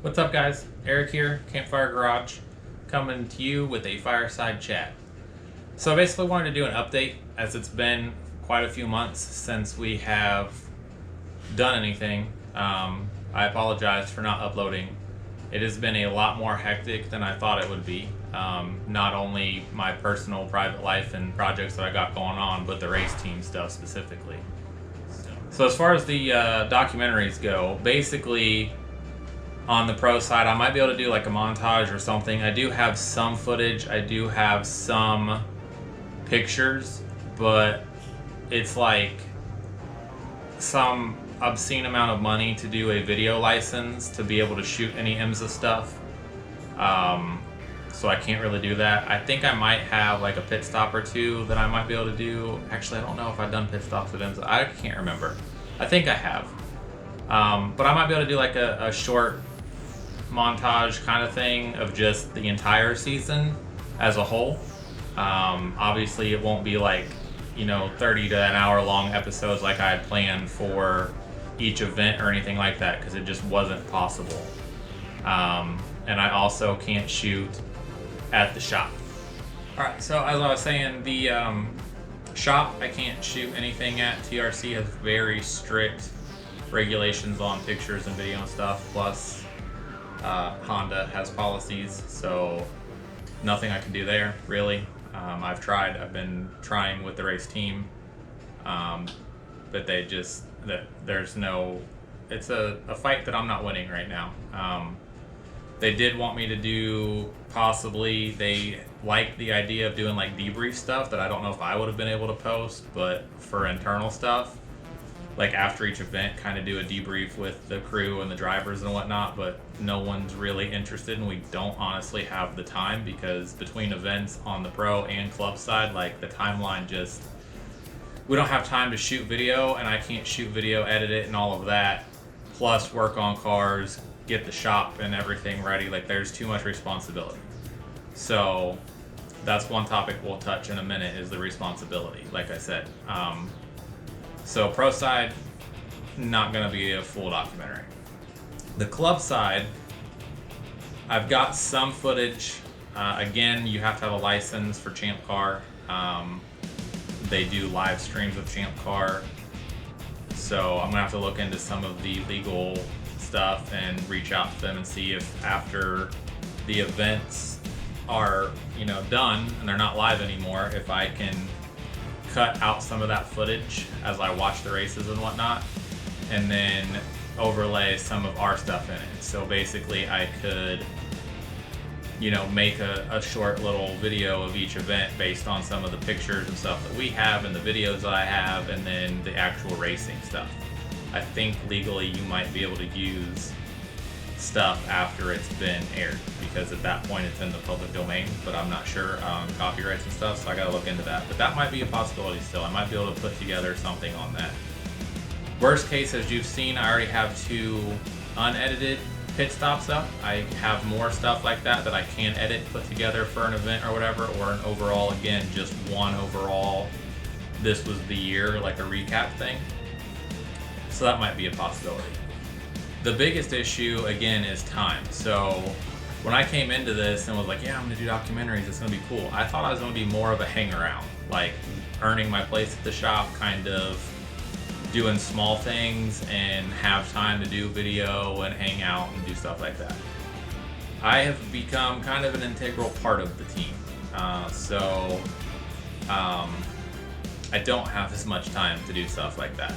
What's up, guys? Eric here, Campfire Garage, coming to you with a fireside chat. So I basically wanted to do an update as it's been quite a few months since we have done anything. I apologize for not uploading. It has been a lot more hectic than I thought it would be. Not only my personal private life and projects that I got going on, but the race team stuff specifically. So as far as the documentaries go, basically on the pro side, I might be able to do like a montage or something. I do have some footage, I do have some pictures, but it's like some obscene amount of money to do a video license to be able to shoot any IMSA stuff. So I can't really do that. I think I might have like a pit stop or two that I might be able to do. Actually, I don't know if I've done pit stops with IMSA. I can't remember. I think I have. But I might be able to do like a short montage kind of thing of just the entire season as a whole. Obviously it won't be like 30 to an hour long episodes like I had planned for each event or anything like that, because it just wasn't possible. And I also can't shoot at the shop. Alright, so as I was saying, the shop I can't shoot anything at. TRC has very strict regulations on pictures and video and stuff, plus Honda has policies, so nothing I can do there, really. I've been trying with the race team, but it's a fight that I'm not winning right now. They did want me to do, possibly, they like the idea of doing like debrief stuff that I don't know if I would have been able to post, but for internal stuff, like after each event, kind of do a debrief with the crew and the drivers and whatnot, but no one's really interested, and we don't honestly have the time, because between events on the pro and club side, like the timeline we don't have time to shoot video, and I can't shoot video, edit it, and all of that, plus work on cars, get the shop and everything ready. Like, there's too much responsibility. So that's one topic we'll touch in a minute, is the responsibility, like I said. So pro side, not going to be a full documentary. The club side, I've got some footage. Again, you have to have a license for Champ Car. They do live streams of Champ Car. So I'm going to have to look into some of the legal stuff and reach out to them and see if after the events are done and they're not live anymore, if I can cut out some of that footage as I watch the races and whatnot, and then overlay some of our stuff in it. So basically I could make a short little video of each event based on some of the pictures and stuff that we have and the videos that I have, and then the actual racing stuff. I think legally you might be able to use stuff after it's been aired, because at that point it's in the public domain, but I'm not sure on copyrights and stuff, so I gotta look into that. But that might be a possibility still. I might be able to put together something on that. Worst case, as you've seen, I already have 2 unedited pit stops up. I have more stuff like that I can edit, put together for an event or whatever, or an overall, again, just one overall, this was the year, like a recap thing. So that might be a possibility. The biggest issue, again, is time. So when I came into this and was like, yeah, I'm gonna do documentaries, it's gonna be cool, I thought I was gonna be more of a hang around, like earning my place at the shop, kind of doing small things and have time to do video and hang out and do stuff like that. I have become kind of an integral part of the team. I don't have as much time to do stuff like that.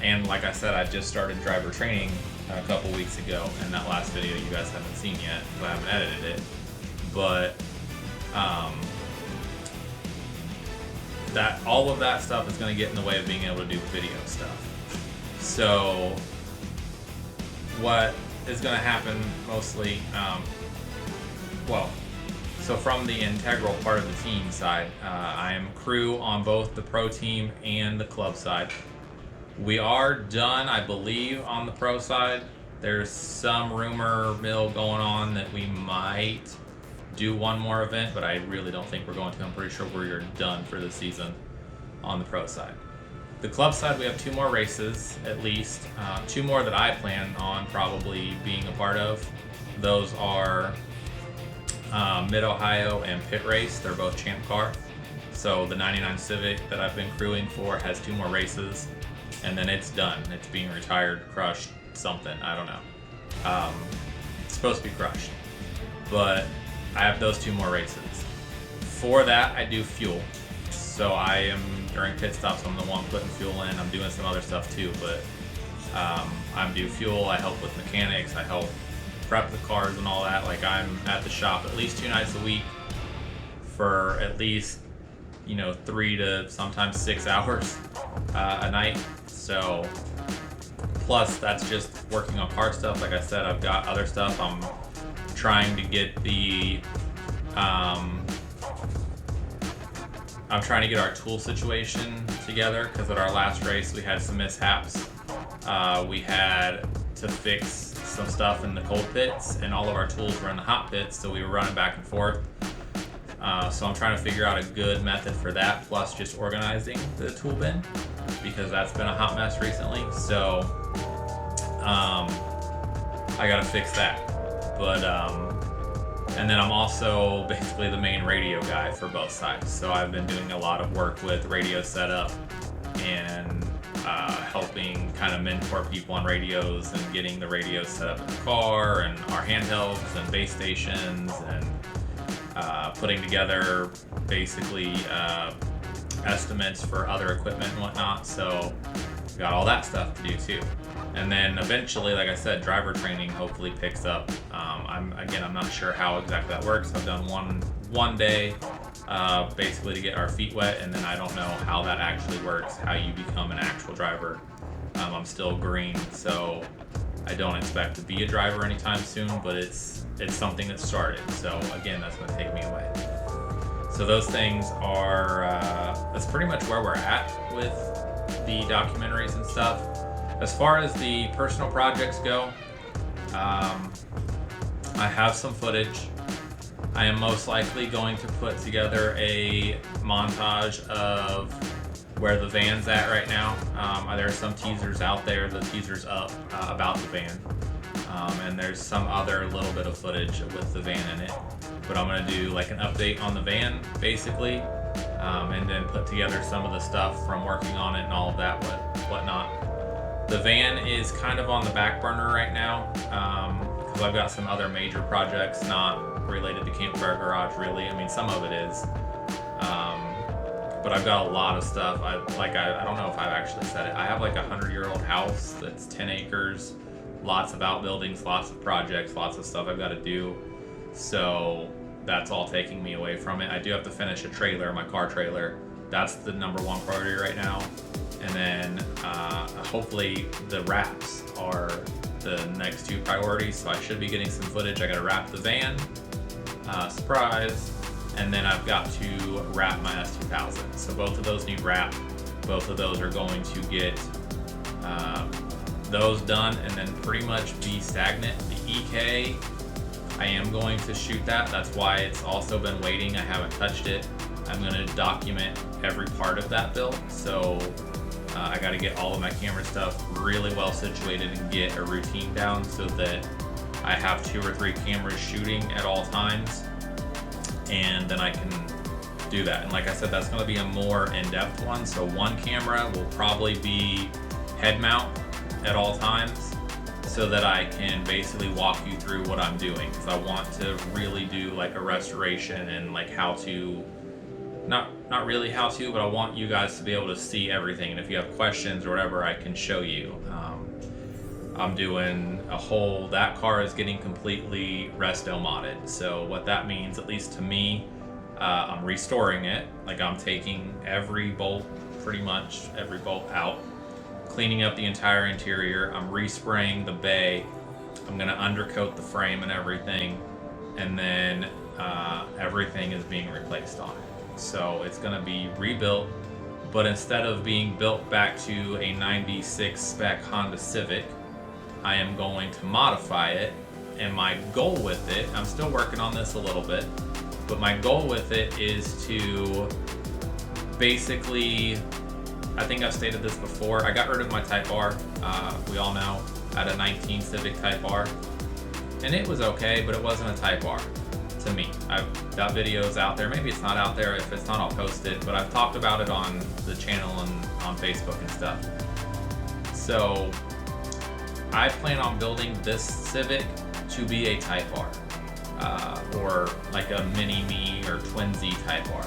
And like I said, I just started driver training a couple weeks ago, and that last video you guys haven't seen yet, so I haven't edited it. But all of that stuff is going to get in the way of being able to do video stuff. So what is going to happen mostly, so from the integral part of the team side, I am crew on both the pro team and the club side. We are done, I believe, on the pro side. There's some rumor mill going on that we might do one more event, but I really don't think we're going to. I'm pretty sure we're done for the season on the pro side. The club side, we have 2 more races at least. 2 more that I plan on probably being a part of. Those are Mid-Ohio and Pit Race. They're both Champ Car. So the 99 Civic that I've been crewing for has 2 more races, and then it's done. It's being retired, crushed, something. I don't know. It's supposed to be crushed. But I have those 2 more races. For that, I do fuel. So I am, during pit stops, I'm the one putting fuel in. I'm doing some other stuff too, but I do fuel. I help with mechanics. I help prep the cars and all that. Like, I'm at the shop at least 2 nights a week for at least 3 to sometimes 6 hours a night. So plus that's just working on car stuff. Like I said, I've got other stuff. I'm trying to get the I'm trying to get our tool situation together, because at our last race we had some mishaps. We had to fix some stuff in the cold pits, and all of our tools were in the hot pits, so we were running back and forth. So I'm trying to figure out a good method for that, plus just organizing the tool bin, because that's been a hot mess recently. So I gotta fix that. But and then I'm also basically the main radio guy for both sides. So I've been doing a lot of work with radio setup and helping kind of mentor people on radios and getting the radios set up in the car and our handhelds and base stations, and putting together basically estimates for other equipment and whatnot. So we got all that stuff to do too. And then eventually, like I said, driver training hopefully picks up. I'm not sure how exactly that works. I've done one day basically to get our feet wet, and then I don't know how that actually works, how you become an actual driver. I'm still green, so I don't expect to be a driver anytime soon, but it's something that started. So again, that's going to take me away. So those things are, that's pretty much where we're at with the documentaries and stuff. As far as the personal projects go, I have some footage. I am most likely going to put together a montage of where the van's at right now. There are some teasers out there, the teaser's up about the van. And there's some other little bit of footage with the van in it. But I'm gonna do like an update on the van, basically, and then put together some of the stuff from working on it and all of that, whatnot. The van is kind of on the back burner right now, because I've got some other major projects not related to Campfire Garage, really. I mean, some of it is. But I've got a lot of stuff. I don't know if I've actually said it. I have like a 100-year-old house that's 10 acres, lots of outbuildings, lots of projects, lots of stuff I've got to do. So that's all taking me away from it. I do have to finish a trailer, my car trailer. That's the #1 priority right now. And then hopefully the wraps are the next 2 priorities. So I should be getting some footage. I got to wrap the van, surprise. And then I've got to wrap my S2000. So both of those need wrap. Both of those are going to get those done and then pretty much be stagnant. The EK, I am going to shoot that. That's why it's also been waiting. I haven't touched it. I'm going to document every part of that build. So I got to get all of my camera stuff really well situated and get a routine down so that I have 2 or 3 cameras shooting at all times. And then I can do that. And like I said, that's going to be a more in-depth one. So 1 camera will probably be head mount at all times so that I can basically walk you through what I'm doing. Because I want to really do like a restoration and like how to, not really how to, but I want you guys to be able to see everything. And if you have questions or whatever, I can show you. I'm doing a whole, that car is getting completely resto modded. So what that means, at least to me, I'm restoring it. Like I'm taking every bolt, pretty much every bolt out, cleaning up the entire interior. I'm respraying the bay. I'm gonna undercoat the frame and everything. And then everything is being replaced on it. So it's gonna be rebuilt, but instead of being built back to a 96 spec Honda Civic, I am going to modify it, and my goal with it, I'm still working on this a little bit, but my goal with it is to basically I think I've stated this before. I got rid of my Type R. We all know I had a 19 Civic Type R, and it was okay, but it wasn't a Type R to me. I've got videos out there. Maybe it's not out there. If it's not, I'll post it. But I've talked about it on the channel and on Facebook and stuff. So I plan on building this Civic to be a Type R, or like a mini-me or twin-Z Type R.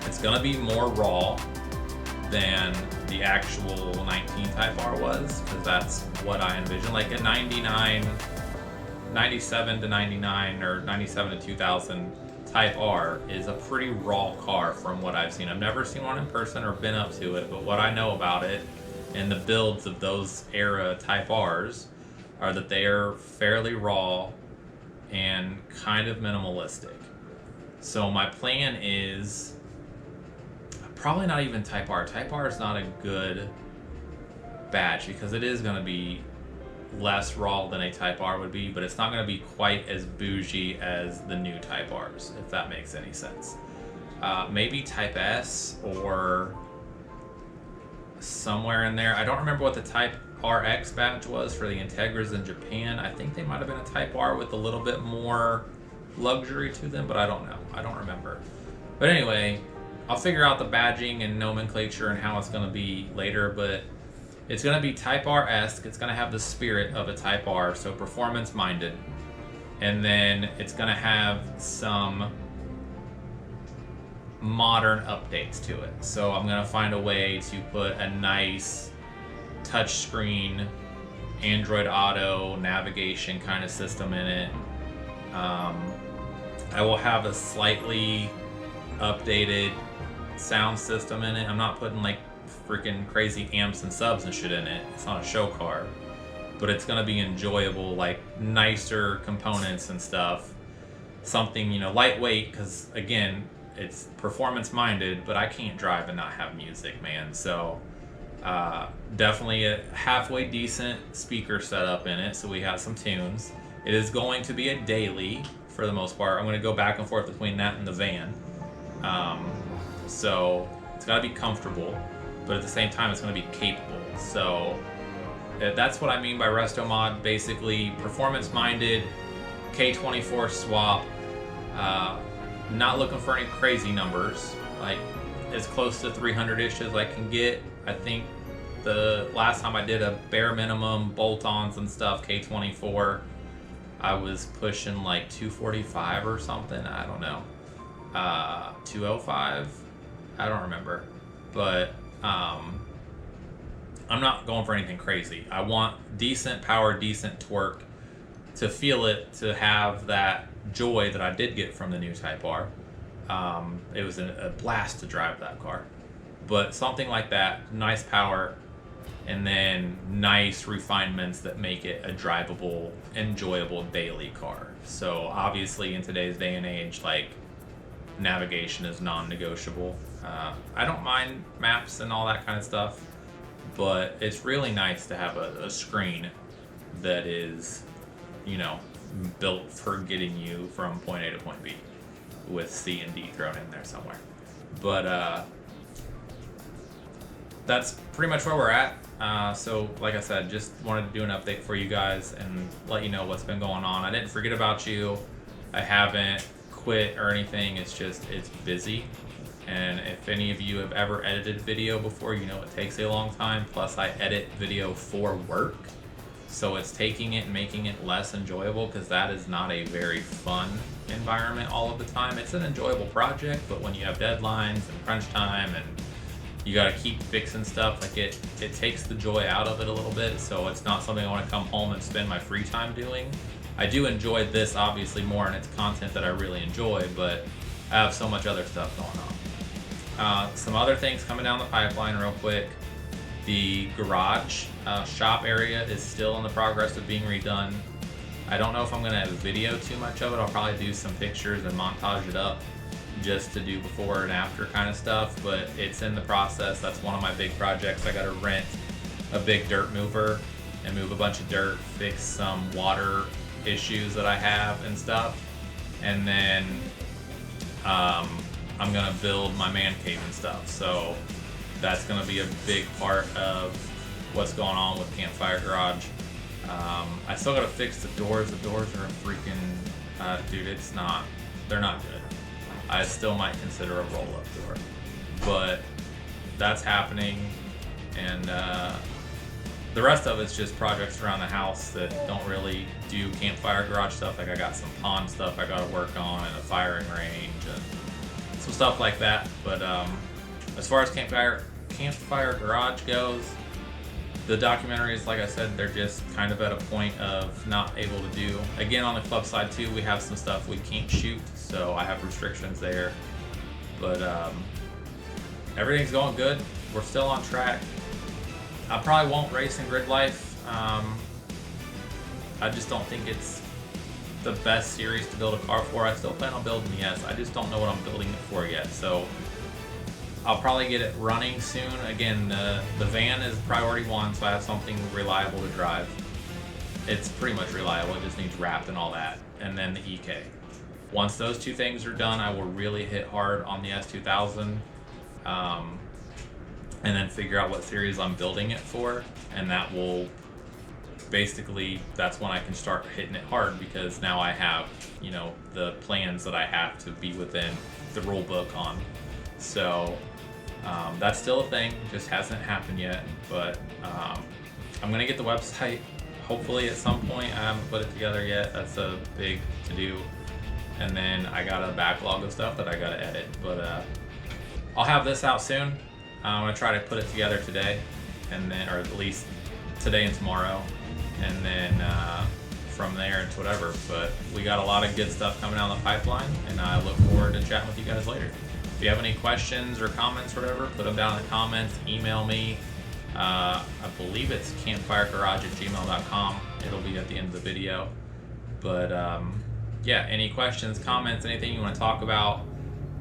It's gonna be more raw than the actual 19 Type R was, because that's what I envision. Like a 97 to 99 or 97 to 2000 Type R is a pretty raw car from what I've seen. I've never seen one in person or been up to it, but what I know about it and the builds of those era Type Rs are that they are fairly raw and kind of minimalistic. So my plan is probably not even Type R. Type R is not a good badge because it is going to be less raw than a Type R would be, but it's not going to be quite as bougie as the new Type Rs, if that makes any sense. Maybe Type S or somewhere in there. I don't remember what the Type RX badge was for the Integras in Japan. I think they might have been a Type R with a little bit more luxury to them, but I don't know. I don't remember. But anyway, I'll figure out the badging and nomenclature and how it's going to be later, but it's going to be Type R-esque. It's going to have the spirit of a Type R, so performance-minded. And then it's going to have some modern updates to it. So I'm going to find a way to put a nice touchscreen Android Auto navigation kind of system in it. I will have a slightly updated sound system in it. I'm not putting like freaking crazy amps and subs and shit in it. It's not a show car, but it's gonna be enjoyable, like nicer components and stuff. Something, you know, lightweight, because again, it's performance minded, but I can't drive and not have music, man. So definitely a halfway decent speaker setup in it, so we have some tunes. It is going to be a daily for the most part. I'm going to go back and forth between that and the van. So it's got to be comfortable, but at the same time it's going to be capable. So that's what I mean by Resto Mod. Basically performance minded, K24 swap, not looking for any crazy numbers, like as close to 300-ish as I can get. I think the last time I did a bare minimum bolt-ons and stuff, K24, I was pushing like 245 or something. I don't know. 205? I don't remember. But I'm not going for anything crazy. I want decent power, decent torque, to feel it, to have that joy that I did get from the new Type R. It was a blast to drive that car. But something like that, nice power, and then nice refinements that make it a drivable, enjoyable daily car. So obviously in today's day and age, like, navigation is non-negotiable. I don't mind maps and all that kind of stuff, but it's really nice to have a screen that is, you know, built for getting you from point A to point B, with C and D thrown in there somewhere. But that's pretty much where we're at. So like I said, just wanted to do an update for you guys and let you know what's been going on. I didn't forget about you. I haven't quit or anything. It's just, it's busy. And if any of you have ever edited video before, you know it takes a long time. Plus I edit video for work. So it's taking it and making it less enjoyable, because that is not a very fun environment all of the time. It's an enjoyable project, but when you have deadlines and crunch time and you got to keep fixing stuff, like it takes the joy out of it a little bit. So it's not something I want to come home and spend my free time doing. I do enjoy this obviously more, and it's content that I really enjoy, but I have so much other stuff going on. Some other things coming down the pipeline real quick. The garage shop area is still in the progress of being redone. I don't know if I'm going to video too much of it. I'll probably do some pictures and montage it up just to do before and after kind of stuff, but it's in the process. That's one of my big projects. I got to rent a big dirt mover and move a bunch of dirt, fix some water issues that I have and stuff, and then I'm gonna build my man cave and stuff. So that's going to be a big part of what's going on with Campfire Garage. I still got to fix the doors. The doors are a freaking, dude, they're not good. I still might consider a roll-up door, but that's happening. And the rest of it's just projects around the house that don't really do Campfire Garage stuff. Like I got some pond stuff I got to work on, and a firing range, and some stuff like that. But as far as Campfire Garage goes, the documentaries, like I said, they're just kind of at a point of not able to do. Again, on the club side too, we have some stuff we can't shoot, so I have restrictions there. But everything's going good. We're still on track. I probably won't race in Grid Life. I just don't think it's the best series to build a car for. I still plan on building the S. I just don't know what I'm building it for yet. So I'll probably get it running soon. Again, the van is priority one, so I have something reliable to drive. It's pretty much reliable. It just needs wrapped and all that. And then the EK. Once those two things are done, I will really hit hard on the S2000. And then figure out what series I'm building it for, and that will basically, that's when I can start hitting it hard, because now I have, you know, the plans that I have to be within the rule book on. So that's still a thing, just hasn't happened yet, but I'm gonna get the website hopefully at some point. I haven't put it together yet. That's a big to do. And then I got a backlog of stuff that I gotta edit, but I'll have this out soon. I'm gonna try to put it together today, and then, or at least today and tomorrow, and then from there it's whatever. But we got a lot of good stuff coming down the pipeline, and I look forward to chatting with you guys later. If you have any questions or comments or whatever, put them down in the comments. Email me. I believe it's campfiregarage@gmail.com. It'll be at the end of the video. But yeah, any questions, comments, anything you want to talk about.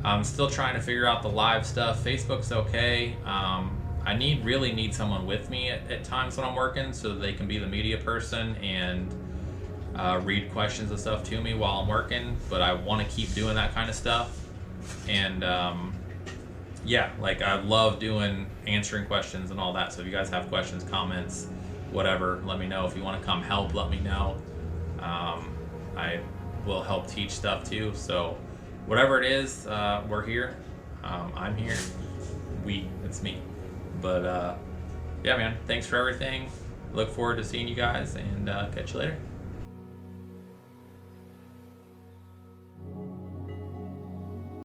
I'm still trying to figure out the live stuff. Facebook's okay. I really need someone with me at times when I'm working, so that they can be the media person and read questions and stuff to me while I'm working. But I want to keep doing that kind of stuff. And yeah, like I love answering questions and all that. So if you guys have questions, comments, whatever, let me know. If you want to come help, let me know. I will help teach stuff too. So whatever it is, we're here. I'm here. It's me. But yeah, man, thanks for everything. Look forward to seeing you guys, and catch you later.